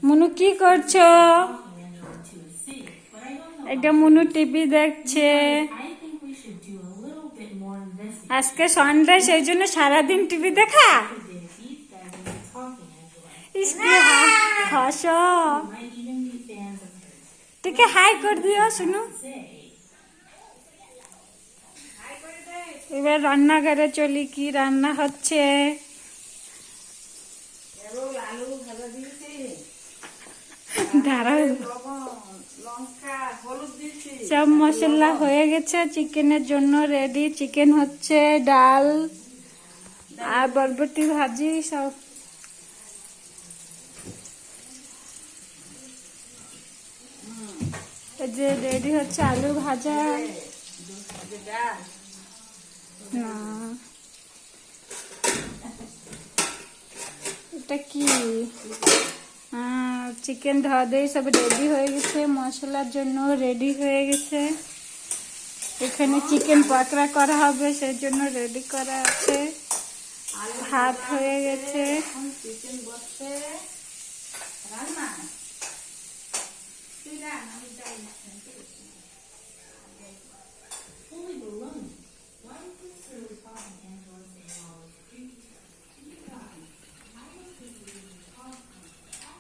মুনু কি করছো? এটা মুনু টিভি দেখছে। আজকে সানডে, সেই জন্য সারাদিন টিভি দেখা। হাসো, টিকে হাই কর দিও শুনু। এবার রান্নাঘরে চলি, কি রান্না হচ্ছে। সব মশলা হয়ে গেছে, চিকেনের জন্য রেডি। চিকেন হচ্ছে, ডাল আর বরবটি ভাজি সব। যে রেডি হচ্ছে আলু ভাজা। না, এটা কি? চিকেন ধোয়া দিয়ে সব রেডি হয়ে গেছে, মশলার জন্য রেডি হয়ে গেছে। এখানে চিকেন পকড়া করা হবে, সেই জন্য রেডি করা আছে। ভাত হয়ে গেছে।